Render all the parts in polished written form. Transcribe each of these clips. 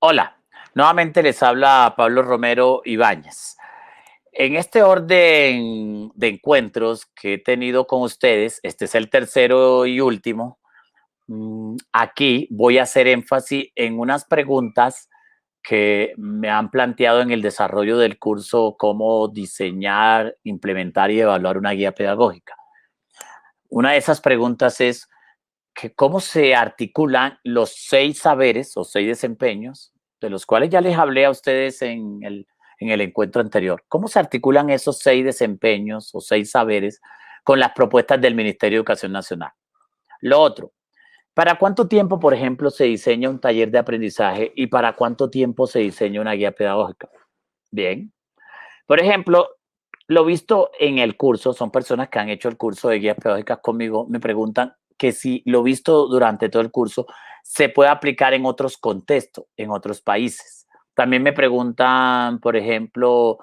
Hola, nuevamente les habla Pablo Romero Ibáñez. En este orden de encuentros que he tenido con ustedes, este es el tercero y último. Aquí voy a hacer énfasis en unas preguntas que me han planteado en el desarrollo del curso cómo diseñar, implementar y evaluar una guía pedagógica. Una de esas preguntas es que cómo se articulan los 6 saberes o 6 desempeños, de los cuales ya les hablé a ustedes en el encuentro anterior. ¿Cómo se articulan esos 6 desempeños o 6 saberes con las propuestas del Ministerio de Educación Nacional? Lo otro, ¿para cuánto tiempo, por ejemplo, se diseña un taller de aprendizaje y para cuánto tiempo se diseña una guía pedagógica? Bien. Por ejemplo, lo visto en el curso, son personas que han hecho el curso de guías pedagógicas conmigo, me preguntan que si lo visto durante todo el curso se puede aplicar en otros contextos, en otros países. También me preguntan, por ejemplo,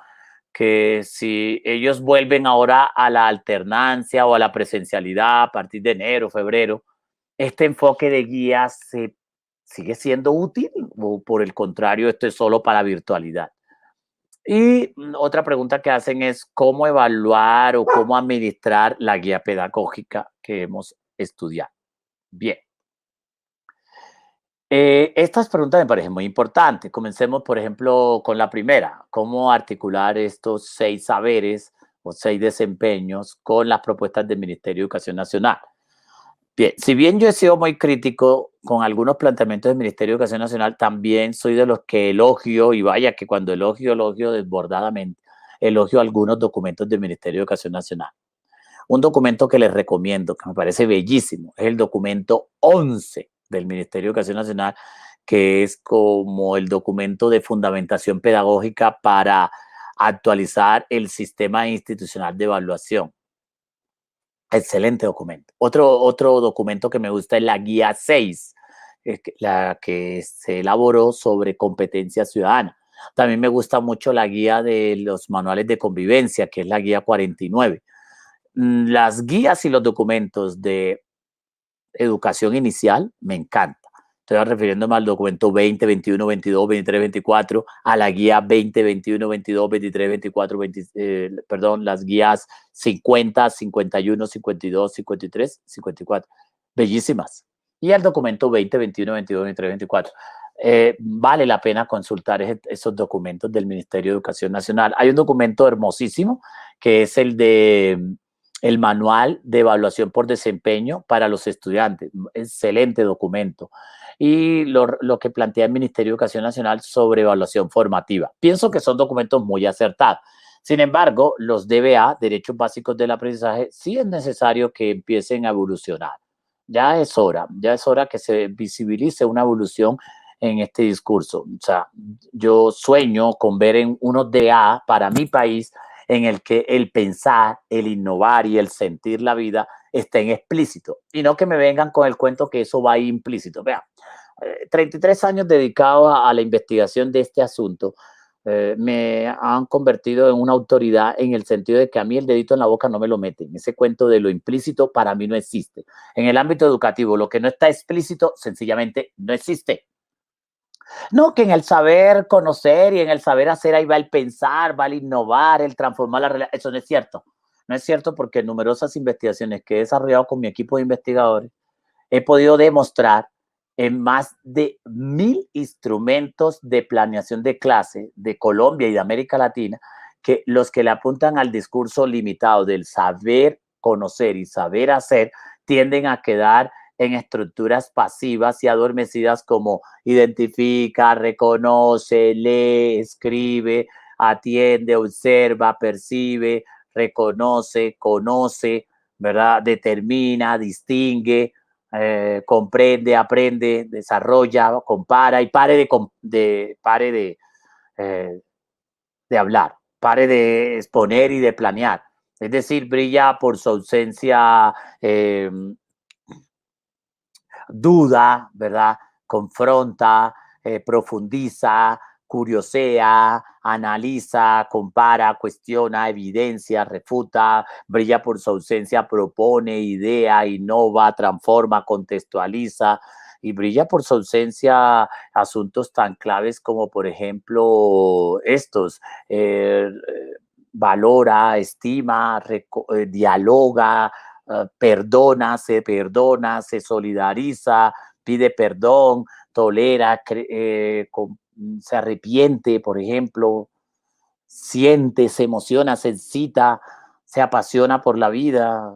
que si ellos vuelven ahora a la alternancia o a la presencialidad a partir de enero, febrero, este enfoque de guías se sigue siendo útil o por el contrario, esto es solo para virtualidad. Y otra pregunta que hacen es cómo evaluar o cómo administrar la guía pedagógica que hemos estudiado. Bien, estas preguntas me parecen muy importantes. Comencemos, por ejemplo, con la primera, cómo articular estos 6 saberes o 6 desempeños con las propuestas del Ministerio de Educación Nacional. Bien, si bien yo he sido muy crítico con algunos planteamientos del Ministerio de Educación Nacional, también soy de los que elogio, y vaya que cuando elogio desbordadamente, elogio algunos documentos del Ministerio de Educación Nacional. Un documento que les recomiendo, que me parece bellísimo, es el documento 11 del Ministerio de Educación Nacional, que es como el documento de fundamentación pedagógica para actualizar el sistema institucional de evaluación. Excelente documento. Otro documento que me gusta es la guía 6, la que se elaboró sobre competencia ciudadana. También me gusta mucho la guía de los manuales de convivencia, que es la guía 49. Las guías y los documentos de educación inicial me encantan. Estoy refiriéndome al documento 20, 21, 22, 23, 24, a la guía 20, 21, 22, 23, 24, 20, perdón, las guías 50, 51, 52, 53, 54. Bellísimas. Y el documento 20, 21, 22, 23, 24. Vale la pena consultar esos documentos del Ministerio de Educación Nacional. Hay un documento hermosísimo que es el manual de evaluación por desempeño para los estudiantes. Excelente documento. Y lo que plantea el Ministerio de Educación Nacional sobre evaluación formativa. Pienso que son documentos muy acertados. Sin embargo, los DBA, Derechos Básicos del Aprendizaje, sí es necesario que empiecen a evolucionar. Ya es hora que se visibilice una evolución en este discurso. O sea, yo sueño con ver en unos DA para mi país en el que el pensar, el innovar y el sentir la vida estén explícito y no que me vengan con el cuento que eso va ahí implícito. Vean, 33 años dedicados a la investigación de este asunto me han convertido en una autoridad en el sentido de que a mí el dedito en la boca no me lo meten. Ese cuento de lo implícito para mí no existe. En el ámbito educativo, lo que no está explícito sencillamente no existe. No, que en el saber conocer y en el saber hacer ahí va el pensar, va el innovar, el transformar la realidad. Eso no es cierto. No es cierto porque en numerosas investigaciones que he desarrollado con mi equipo de investigadores he podido demostrar en más de 1000 instrumentos de planeación de clase de Colombia y de América Latina que los que le apuntan al discurso limitado del saber conocer y saber hacer tienden a quedar en estructuras pasivas y adormecidas como identifica, reconoce, lee, escribe, atiende, observa, percibe, reconoce, conoce, ¿verdad? Determina, distingue, comprende, aprende, desarrolla, compara y eh, de hablar, pare de exponer y de planear. Es decir, brilla por su ausencia, duda, ¿verdad? Confronta, profundiza, curiosea, analiza, compara, cuestiona, evidencia, refuta, brilla por su ausencia, propone, idea, innova, transforma, contextualiza, y brilla por su ausencia asuntos tan claves como, por ejemplo, estos, valora, estima, dialoga, perdona, se solidariza, pide perdón, tolera, se arrepiente, por ejemplo, siente, se emociona, se excita, se apasiona por la vida,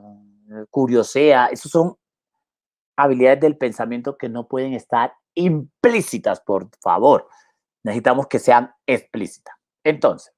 curiosea. Esos son habilidades del pensamiento que no pueden estar implícitas, por favor. Necesitamos que sean explícitas. Entonces,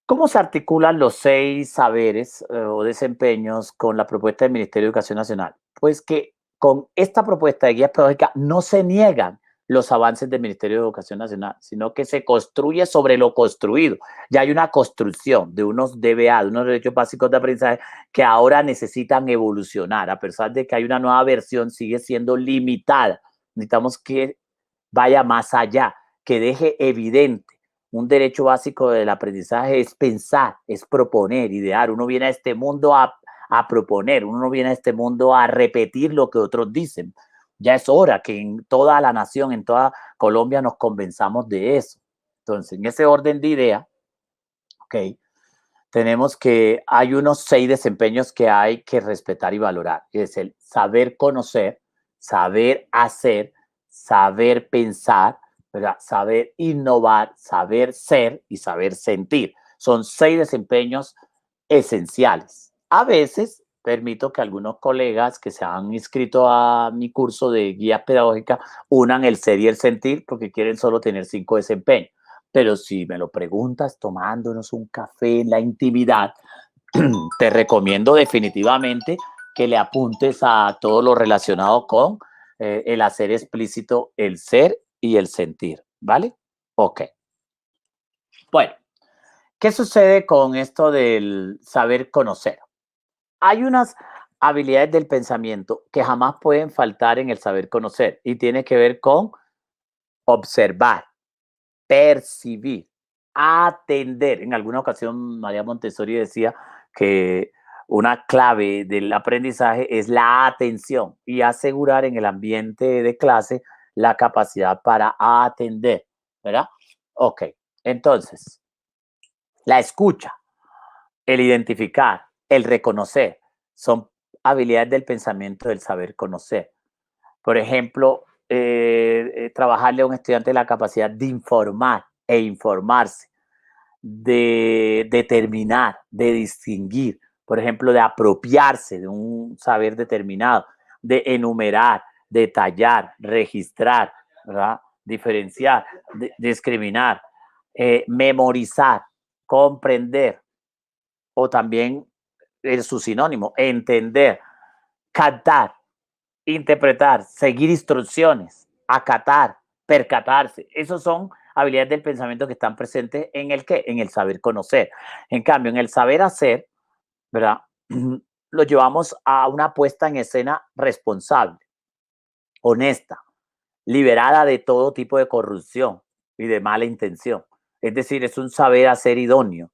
¿cómo se articulan los 6 saberes o desempeños con la propuesta del Ministerio de Educación Nacional? Pues que con esta propuesta de guía pedagógica no se niegan los avances del Ministerio de Educación Nacional, sino que se construye sobre lo construido. Ya hay una construcción de unos DBA, de unos derechos básicos de aprendizaje, que ahora necesitan evolucionar. A pesar de que hay una nueva versión, sigue siendo limitada. Necesitamos que vaya más allá, que deje evidente. Un derecho básico del aprendizaje es pensar, es proponer, idear. Uno viene a este mundo a proponer, uno no viene a este mundo a repetir lo que otros dicen. Ya es hora que en toda la nación, en toda Colombia nos convenzamos de eso. Entonces, en ese orden de idea, ok, tenemos que hay unos 6 desempeños que hay que respetar y valorar. Es el saber conocer, saber hacer, saber pensar, ¿verdad? Saber innovar, saber ser y saber sentir. Son 6 desempeños esenciales. A veces permito que algunos colegas que se han inscrito a mi curso de guía pedagógica unan el ser y el sentir porque quieren solo tener 5 desempeños. Pero si me lo preguntas tomándonos un café en la intimidad, te recomiendo definitivamente que le apuntes a todo lo relacionado con el hacer explícito el ser y el sentir, ¿vale? Ok. Bueno, ¿qué sucede con esto del saber conocer? Hay unas habilidades del pensamiento que jamás pueden faltar en el saber conocer y tiene que ver con observar, percibir, atender. En alguna ocasión María Montessori decía que una clave del aprendizaje es la atención y asegurar en el ambiente de clase la capacidad para atender, ¿verdad? Ok, entonces, la escucha, el identificar, el reconocer, son habilidades del pensamiento del saber conocer. Por ejemplo, trabajarle a un estudiante la capacidad de informar e informarse, de determinar, de distinguir, por ejemplo, de apropiarse de un saber determinado, de enumerar, detallar, registrar, ¿verdad? Diferenciar, discriminar, memorizar, comprender, o también en su sinónimo, entender, captar, interpretar, seguir instrucciones, acatar, percatarse. Esos son habilidades del pensamiento que están presentes en el qué, en el saber conocer. En cambio, en el saber hacer, ¿verdad? Lo llevamos a una puesta en escena responsable, honesta, liberada de todo tipo de corrupción y de mala intención. Es decir, es un saber hacer idóneo.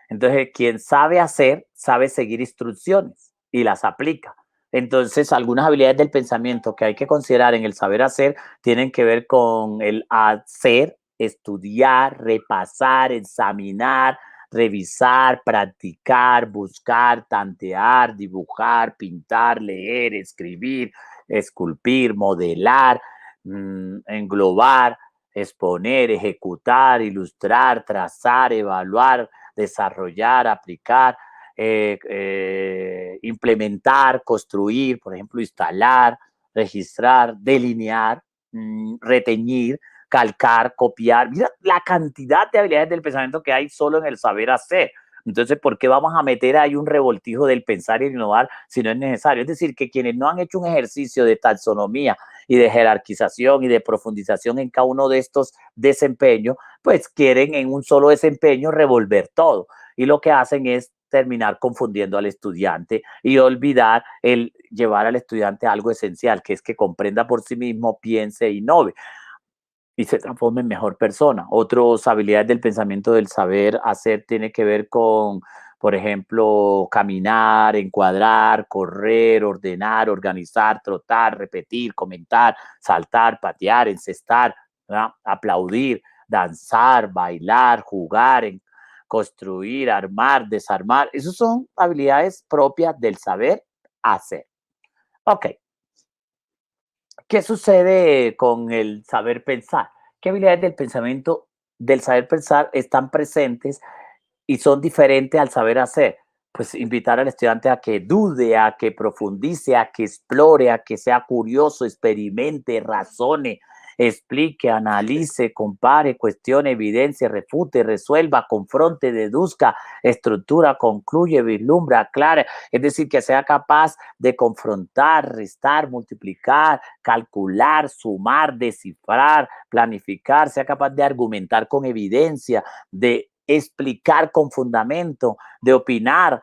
Entonces, quien sabe hacer, sabe seguir instrucciones y las aplica. Entonces, algunas habilidades del pensamiento que hay que considerar en el saber hacer tienen que ver con el hacer, estudiar, repasar, examinar, revisar, practicar, buscar, tantear, dibujar, pintar, leer, escribir, esculpir, modelar, englobar, exponer, ejecutar, ilustrar, trazar, evaluar, desarrollar, aplicar, implementar, construir, por ejemplo, instalar, registrar, delinear, reteñir, calcar, copiar. Mira la cantidad de habilidades del pensamiento que hay solo en el saber hacer. Entonces, ¿por qué vamos a meter ahí un revoltijo del pensar y innovar si no es necesario? Es decir, que quienes no han hecho un ejercicio de taxonomía y de jerarquización y de profundización en cada uno de estos desempeños, pues quieren en un solo desempeño revolver todo. Y lo que hacen es terminar confundiendo al estudiante y olvidar el llevar al estudiante a algo esencial, que es que comprenda por sí mismo, piense e innove y se transforme en mejor persona. Otras habilidades del pensamiento del saber hacer tiene que ver con, por ejemplo, caminar, encuadrar, correr, ordenar, organizar, trotar, repetir, comentar, saltar, patear, encestar, ¿verdad? Aplaudir, danzar, bailar, jugar, construir, armar, desarmar. Esas son habilidades propias del saber hacer. Ok, ¿qué sucede con el saber pensar? ¿Qué habilidades del pensamiento, del saber pensar están presentes y son diferentes al saber hacer? Pues invitar al estudiante a que dude, a que profundice, a que explore, a que sea curioso, experimente, razone, explique, analice, compare, cuestione, evidencie, refute, resuelva, confronte, deduzca, estructura, concluye, vislumbra, aclare. Es decir, que sea capaz de confrontar, restar, multiplicar, calcular, sumar, descifrar, planificar, sea capaz de argumentar con evidencia, de explicar con fundamento, de opinar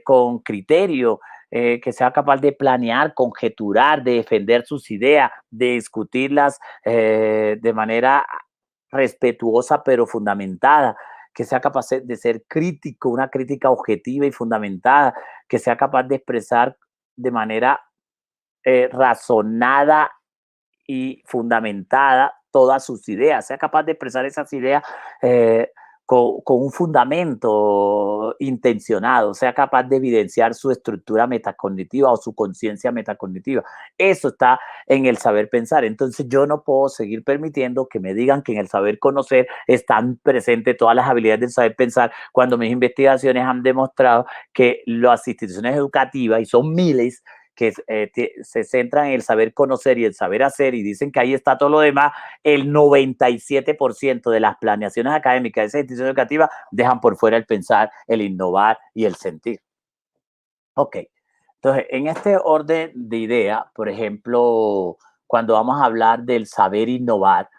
con criterio, que sea capaz de planear, conjeturar, de defender sus ideas, de discutirlas de manera respetuosa pero fundamentada, que sea capaz de ser crítico, una crítica objetiva y fundamentada, que sea capaz de expresar de manera razonada y fundamentada todas sus ideas, sea capaz de expresar esas ideas con un fundamento intencionado, sea capaz de evidenciar su estructura metacognitiva o su conciencia metacognitiva. Eso está en el saber pensar. Entonces yo no puedo seguir permitiendo que me digan que en el saber conocer están presentes todas las habilidades del saber pensar cuando mis investigaciones han demostrado que las instituciones educativas, y son miles, que se centran en el saber conocer y el saber hacer y dicen que ahí está todo lo demás, el 97% de las planeaciones académicas de esa institución educativa dejan por fuera el pensar, el innovar y el sentir. Ok, entonces en este orden de idea, por ejemplo, cuando vamos a hablar del saber innovar,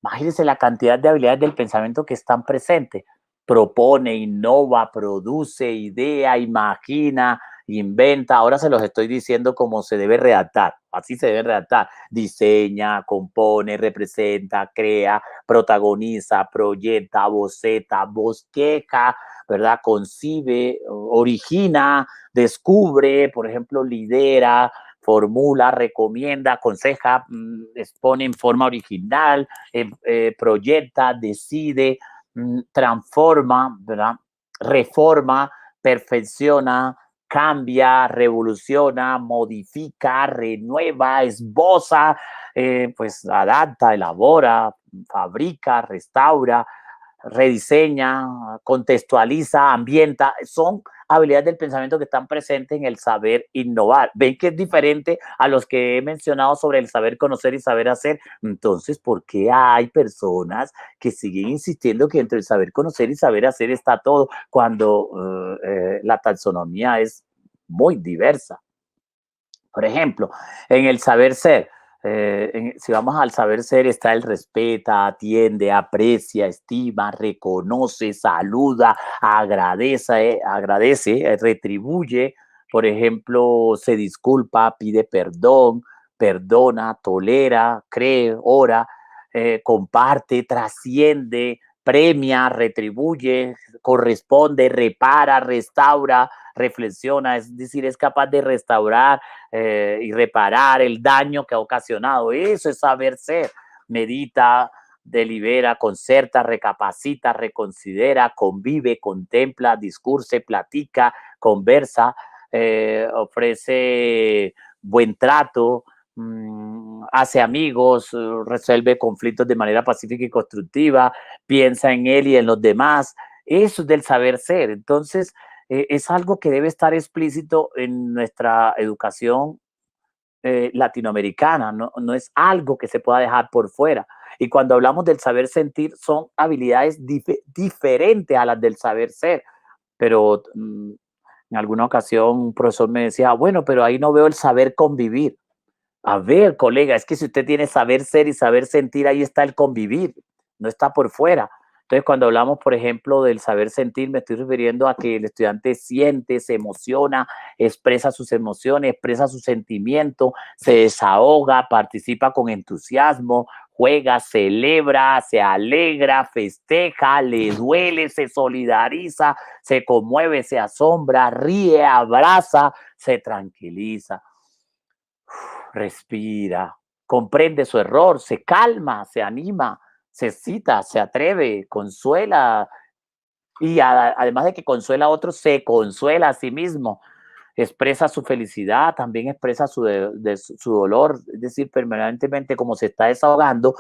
imagínense la cantidad de habilidades del pensamiento que están presentes. Propone, innova, produce, idea, imagina, inventa. Ahora se los estoy diciendo cómo se debe redactar. Así se debe redactar. Diseña, compone, representa, crea, protagoniza, proyecta, boceta, bosqueja, ¿verdad? Concibe, origina, descubre, por ejemplo, lidera, formula, recomienda, aconseja, expone en forma original, proyecta, decide, transforma, ¿verdad? Reforma, perfecciona, cambia, revoluciona, modifica, renueva, esboza, pues adapta, elabora, fabrica, restaura, rediseña, contextualiza, ambienta. Son habilidades del pensamiento que están presentes en el saber innovar. Ven que es diferente a los que he mencionado sobre el saber conocer y saber hacer. Entonces, ¿por qué hay personas que siguen insistiendo que entre el saber conocer y saber hacer está todo cuando la taxonomía es muy diversa? Por ejemplo, en el saber ser, si vamos al saber ser, está el respeta, atiende, aprecia, estima, reconoce, saluda, agradece, retribuye, por ejemplo, se disculpa, pide perdón, perdona, tolera, cree, ora, comparte, trasciende, premia, retribuye, corresponde, repara, restaura, reflexiona, es decir, es capaz de restaurar y reparar el daño que ha ocasionado. Eso es saber ser. Medita, delibera, concerta, recapacita, reconsidera, convive, contempla, discurse, platica, conversa, ofrece buen trato, hace amigos, resuelve conflictos de manera pacífica y constructiva, piensa en él y en los demás. Eso es del saber ser. Entonces, es algo que debe estar explícito en nuestra educación latinoamericana, no es algo que se pueda dejar por fuera. Y cuando hablamos del saber sentir, son habilidades diferentes a las del saber ser. Pero en alguna ocasión un profesor me decía, bueno, pero ahí no veo el saber convivir. A ver, colega, es que si usted tiene saber ser y saber sentir, ahí está el convivir, no está por fuera. Entonces, cuando hablamos, por ejemplo, del saber sentir, me estoy refiriendo a que el estudiante siente, se emociona, expresa sus emociones, expresa sus sentimientos, se desahoga, participa con entusiasmo, juega, celebra, se alegra, festeja, le duele, se solidariza, se conmueve, se asombra, ríe, abraza, se tranquiliza, respira, comprende su error, se calma, se anima, se excita, se atreve, consuela y además de que consuela a otros, se consuela a sí mismo, expresa su felicidad, también expresa su dolor, es decir, permanentemente como se está desahogando,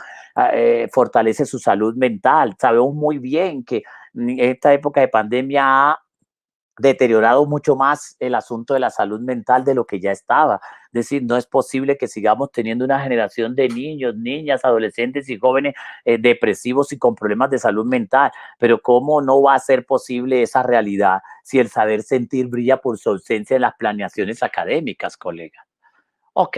fortalece su salud mental. Sabemos muy bien que en esta época de pandemia ha deteriorado mucho más el asunto de la salud mental de lo que ya estaba. Es decir, no es posible que sigamos teniendo una generación de niños, niñas, adolescentes y jóvenes depresivos y con problemas de salud mental. Pero ¿cómo no va a ser posible esa realidad si el saber sentir brilla por su ausencia en las planeaciones académicas, colega? Ok,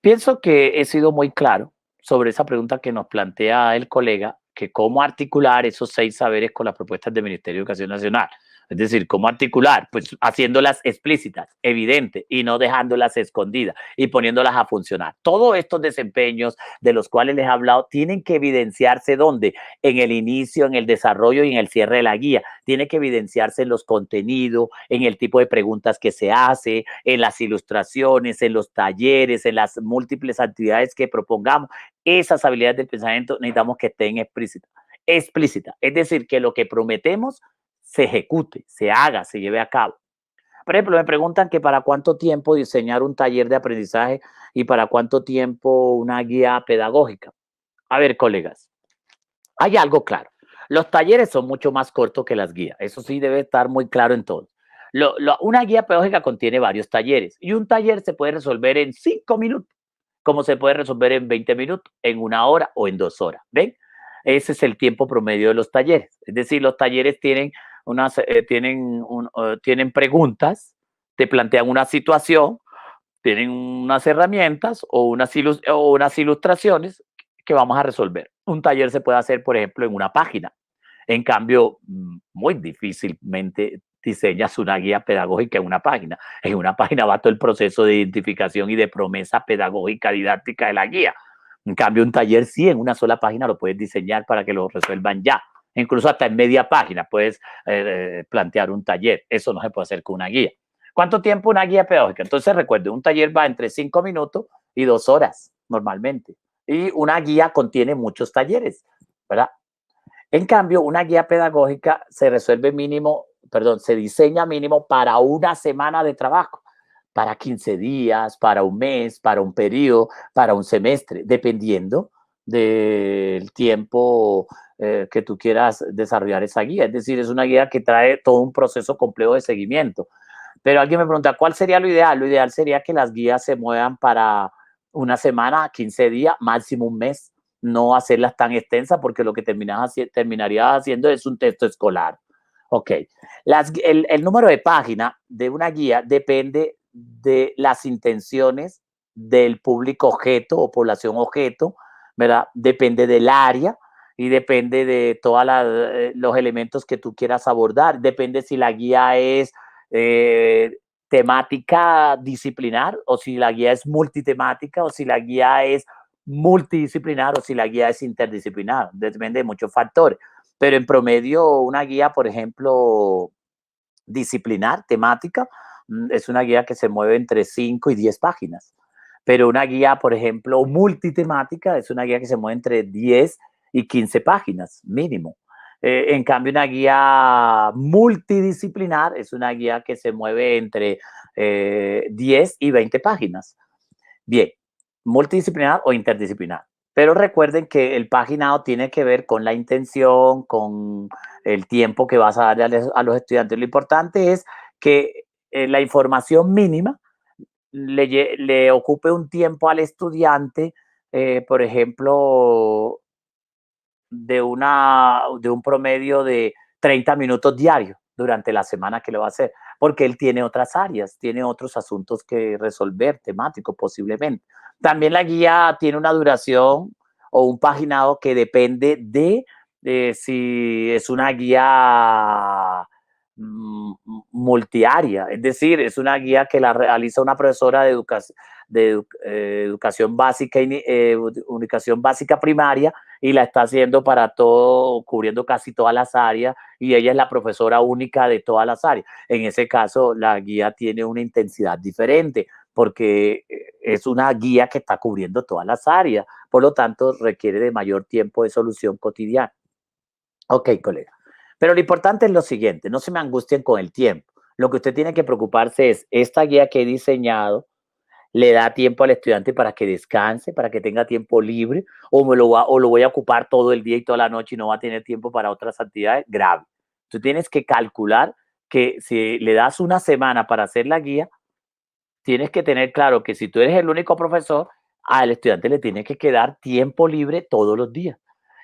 pienso que he sido muy claro sobre esa pregunta que nos plantea el colega, que cómo articular esos 6 saberes con las propuestas del Ministerio de Educación Nacional. Es decir, cómo articular, pues haciéndolas explícitas, evidentes y no dejándolas escondidas y poniéndolas a funcionar. Todos estos desempeños de los cuales les he hablado tienen que evidenciarse ¿dónde? En el inicio, en el desarrollo y en el cierre de la guía. Tiene que evidenciarse en los contenidos, en el tipo de preguntas que se hace, en las ilustraciones, en los talleres, en las múltiples actividades que propongamos. Esas habilidades del pensamiento necesitamos que estén explícitas. Explícita, es decir, que lo que prometemos se ejecute, se haga, se lleve a cabo. Por ejemplo, me preguntan que para cuánto tiempo diseñar un taller de aprendizaje y para cuánto tiempo una guía pedagógica. A ver, colegas, hay algo claro. Los talleres son mucho más cortos que las guías. Eso sí debe estar muy claro en todo. Una guía pedagógica contiene varios talleres y un taller se puede resolver en 5 minutos, como se puede resolver en 20 minutos, en 1 hora o en 2 horas. ¿Ven? Ese es el tiempo promedio de los talleres. Es decir, los talleres tienen preguntas, te plantean una situación, tienen unas herramientas o unas ilustraciones que vamos a resolver. Un taller se puede hacer, por ejemplo, en una página. En cambio, muy difícilmente diseñas una guía pedagógica en una página. En una página va todo el proceso de identificación y de promesa pedagógica didáctica de la guía. En cambio, un taller sí, en una sola página lo puedes diseñar para que lo resuelvan ya. Incluso hasta en media página puedes plantear un taller. Eso no se puede hacer con una guía. ¿Cuánto tiempo una guía pedagógica? Entonces, recuerde, un taller va entre 5 minutos y 2 horas normalmente. Y una guía contiene muchos talleres, ¿verdad? En cambio, una guía pedagógica se diseña mínimo para una semana de trabajo, para 15 días, para un mes, para un periodo, para un semestre, dependiendo del tiempo que tú quieras desarrollar esa guía. Es decir, es una guía que trae todo un proceso complejo de seguimiento. Pero alguien me pregunta, ¿cuál sería lo ideal? Lo ideal sería que las guías se muevan para una semana, 15 días, máximo un mes, no hacerlas tan extensas porque lo que terminaría haciendo es un texto escolar. Ok, el número de página de una guía depende de las intenciones del público objeto o población objeto, ¿verdad? Depende del área y depende de todos los elementos que tú quieras abordar. Depende si la guía es temática disciplinar o si la guía es multitemática o si la guía es multidisciplinar o si la guía es interdisciplinar. Depende de muchos factores. Pero en promedio, una guía, por ejemplo, disciplinar, temática, es una guía que se mueve entre 5 y 10 páginas. Pero una guía, por ejemplo, multitemática, es una guía que se mueve entre 10 y 15 páginas, mínimo. En cambio, una guía multidisciplinar es una guía que se mueve entre 10 y 20 páginas. Bien, multidisciplinar o interdisciplinar. Pero recuerden que el paginado tiene que ver con la intención, con el tiempo que vas a darle a los estudiantes. Lo importante es que la información mínima le ocupe un tiempo al estudiante, por ejemplo, de un promedio de 30 minutos diarios durante la semana que lo va a hacer, porque él tiene otras áreas, tiene otros asuntos que resolver, temáticos posiblemente. También la guía tiene una duración o un paginado que depende de si es una guía multiárea, es decir, es una guía que la realiza una profesora de educación básica, educación básica primaria, y la está haciendo para todo, cubriendo casi todas las áreas, y ella es la profesora única de todas las áreas. En ese caso, la guía tiene una intensidad diferente, porque es una guía que está cubriendo todas las áreas, por lo tanto, requiere de mayor tiempo de solución cotidiana. Ok, colega. Pero lo importante es lo siguiente, no se me angustien con el tiempo. Lo que usted tiene que preocuparse es, esta guía que he diseñado le da tiempo al estudiante para que descanse, para que tenga tiempo libre, o lo voy a ocupar todo el día y toda la noche y no va a tener tiempo para otras actividades. Grave. Tú tienes que calcular que si le das una semana para hacer la guía, tienes que tener claro que si tú eres el único profesor, al estudiante le tiene que quedar tiempo libre todos los días.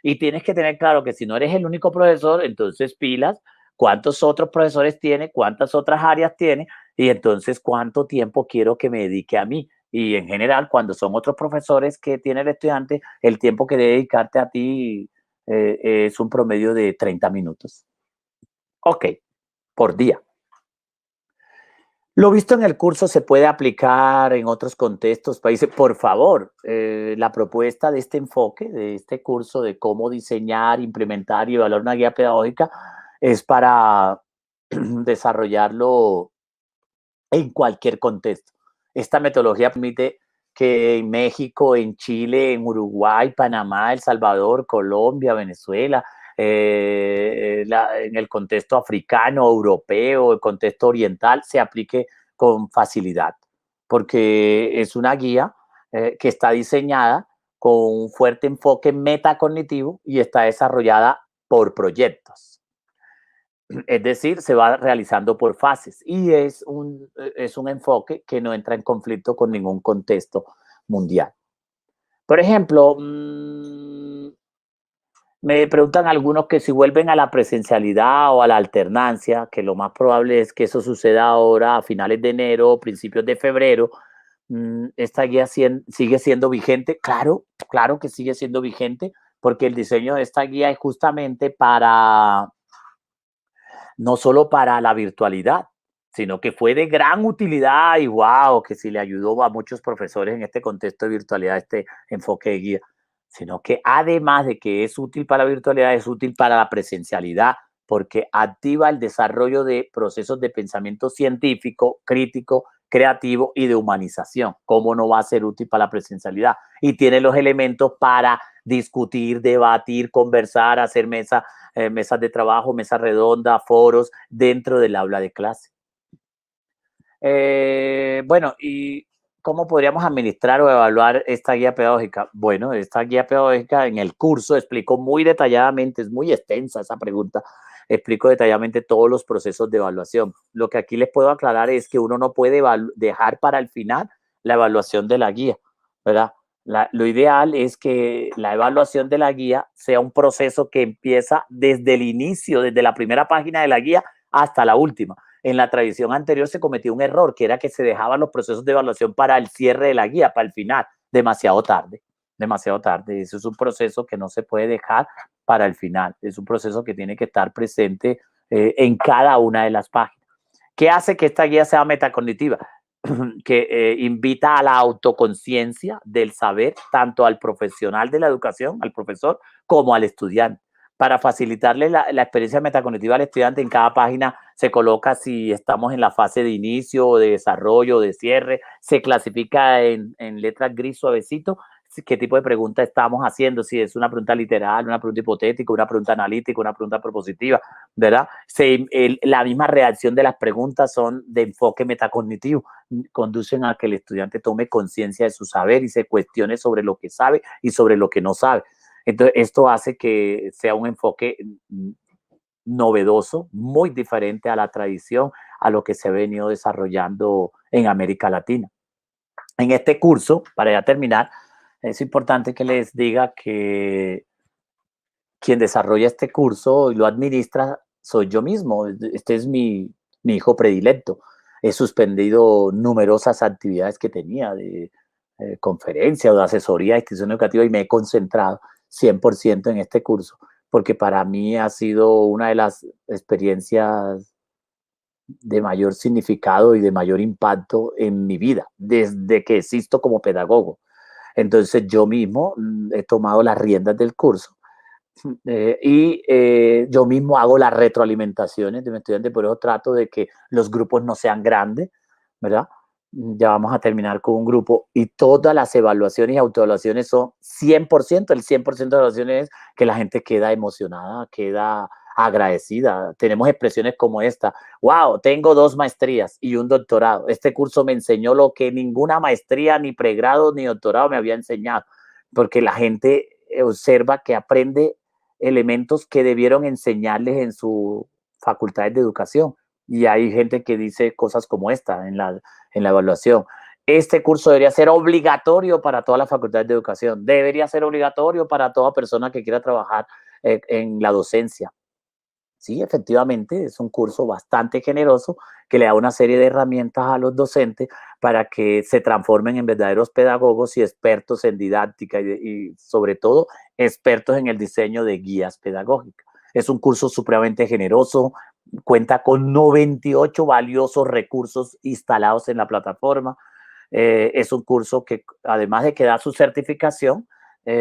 Y tienes que tener claro que si no eres el único profesor, entonces pilas, cuántos otros profesores tiene, cuántas otras áreas tiene, y entonces cuánto tiempo quiero que me dedique a mí. Y en general, cuando son otros profesores que tiene el estudiante, el tiempo que debe dedicarte a ti es un promedio de 30 minutos. Ok, por día. Lo visto en el curso se puede aplicar en otros contextos, países. Por favor, la propuesta de este enfoque, de este curso de cómo diseñar, implementar y evaluar una guía pedagógica, es para desarrollarlo en cualquier contexto. Esta metodología permite que en México, en Chile, en Uruguay, Panamá, El Salvador, Colombia, Venezuela, en el contexto africano, europeo, el contexto oriental, se aplique con facilidad, porque es una guía que está diseñada con un fuerte enfoque metacognitivo y está desarrollada por proyectos. Es decir, se va realizando por fases y es un enfoque que no entra en conflicto con ningún contexto mundial. Por ejemplo, me preguntan algunos que si vuelven a la presencialidad o a la alternancia, que lo más probable es que eso suceda ahora a finales de enero, principios de febrero. ¿Esta guía sigue siendo vigente? Claro, claro que sigue siendo vigente, porque el diseño de esta guía es justamente para, no solo para la virtualidad, sino que fue de gran utilidad y wow, que sí le ayudó a muchos profesores en este contexto de virtualidad, este enfoque de guía, sino que además de que es útil para la virtualidad, es útil para la presencialidad, porque activa el desarrollo de procesos de pensamiento científico, crítico, creativo y de humanización. ¿Cómo no va a ser útil para la presencialidad? Y tiene los elementos para discutir, debatir, conversar, hacer mesas de trabajo, mesas redondas, foros dentro del aula de clase. Bueno, ¿y cómo podríamos administrar o evaluar esta guía pedagógica? Bueno, esta guía pedagógica en el curso explico muy detalladamente, es muy extensa esa pregunta, explico detalladamente todos los procesos de evaluación. Lo que aquí les puedo aclarar es que uno no puede dejar para el final la evaluación de la guía, ¿verdad? Lo ideal es que la evaluación de la guía sea un proceso que empieza desde el inicio, desde la primera página de la guía hasta la última. En la tradición anterior se cometió un error, que era que se dejaban los procesos de evaluación para el cierre de la guía, para el final, demasiado tarde, demasiado tarde. Eso es un proceso que no se puede dejar para el final, es un proceso que tiene que estar presente en cada una de las páginas. ¿Qué hace que esta guía sea metacognitiva? Que invita a la autoconciencia del saber, tanto al profesional de la educación, al profesor, como al estudiante. Para facilitarle la experiencia metacognitiva al estudiante, en cada página se coloca si estamos en la fase de inicio, de desarrollo, de cierre, se clasifica en letras gris suavecito qué tipo de pregunta estamos haciendo, si es una pregunta literal, una pregunta hipotética, una pregunta analítica, una pregunta propositiva, ¿verdad? La misma reacción de las preguntas son de enfoque metacognitivo, conducen a que el estudiante tome conciencia de su saber y se cuestione sobre lo que sabe y sobre lo que no sabe. Entonces, esto hace que sea un enfoque novedoso, muy diferente a la tradición, a lo que se ha venido desarrollando en América Latina. En este curso, para ya terminar, es importante que les diga que quien desarrolla este curso y lo administra soy yo mismo. Este es mi hijo predilecto. He suspendido numerosas actividades que tenía de conferencia o de asesoría de institución educativa y me he concentrado 100% en este curso, porque para mí ha sido una de las experiencias de mayor significado y de mayor impacto en mi vida, desde que existo como pedagogo. Entonces yo mismo he tomado las riendas del curso yo mismo hago las retroalimentaciones de mi estudiante, por eso trato de que los grupos no sean grandes, ¿verdad? Ya vamos a terminar con un grupo y todas las evaluaciones y autoevaluaciones son 100%, el 100% de evaluaciones es que la gente queda emocionada, queda agradecida. Tenemos expresiones como esta: wow, tengo 2 maestrías y un doctorado. Este curso me enseñó lo que ninguna maestría, ni pregrado, ni doctorado me había enseñado, porque la gente observa que aprende elementos que debieron enseñarles en sus facultades de educación. Y hay gente que dice cosas como esta en la evaluación. Este curso debería ser obligatorio para todas las facultades de educación. Debería ser obligatorio para toda persona que quiera trabajar en la docencia. Sí, efectivamente, es un curso bastante generoso que le da una serie de herramientas a los docentes para que se transformen en verdaderos pedagogos y expertos en didáctica y sobre todo expertos en el diseño de guías pedagógicas. Es un curso supremamente generoso, cuenta con 98 valiosos recursos instalados en la plataforma. Es un curso que, además de que da su certificación,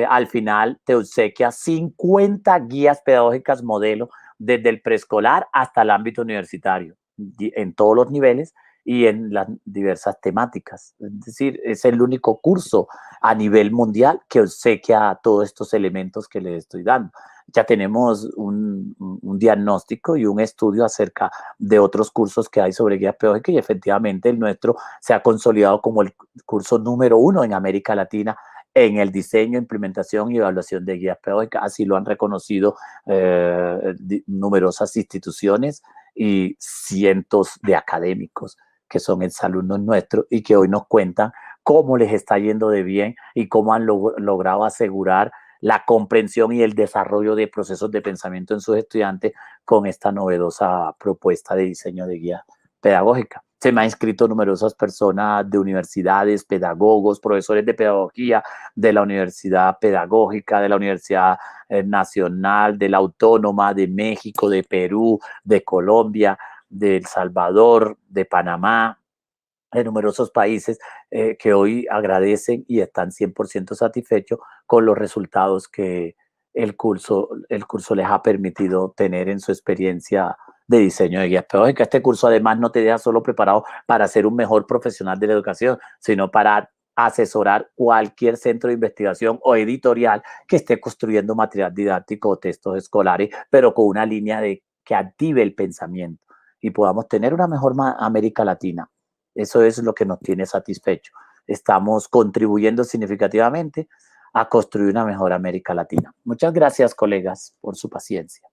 al final te obsequia 50 guías pedagógicas modelo desde el preescolar hasta el ámbito universitario, en todos los niveles y en las diversas temáticas. Es decir, es el único curso a nivel mundial que obsequia todos estos elementos que les estoy dando. Ya tenemos un diagnóstico y un estudio acerca de otros cursos que hay sobre guías pedagógicas y efectivamente el nuestro se ha consolidado como el curso número 1 en América Latina en el diseño, implementación y evaluación de guías pedagógicas. Así lo han reconocido numerosas instituciones y cientos de académicos que son exalumnos nuestros y que hoy nos cuentan cómo les está yendo de bien y cómo han logrado asegurar la comprensión y el desarrollo de procesos de pensamiento en sus estudiantes con esta novedosa propuesta de diseño de guía pedagógica. Se me han inscrito numerosas personas de universidades, pedagogos, profesores de pedagogía de la Universidad Pedagógica, de la Universidad Nacional, de la Autónoma, de México, de Perú, de Colombia, de El Salvador, de Panamá, de numerosos países que hoy agradecen y están 100% satisfechos con los resultados que el curso les ha permitido tener en su experiencia de diseño de guías pedagógicas. Este curso además no te deja solo preparado para ser un mejor profesional de la educación, sino para asesorar cualquier centro de investigación o editorial que esté construyendo material didáctico o textos escolares, pero con una línea de que active el pensamiento y podamos tener una mejor América Latina. Eso es lo que nos tiene satisfecho. Estamos contribuyendo significativamente a construir una mejor América Latina. Muchas gracias, colegas, por su paciencia.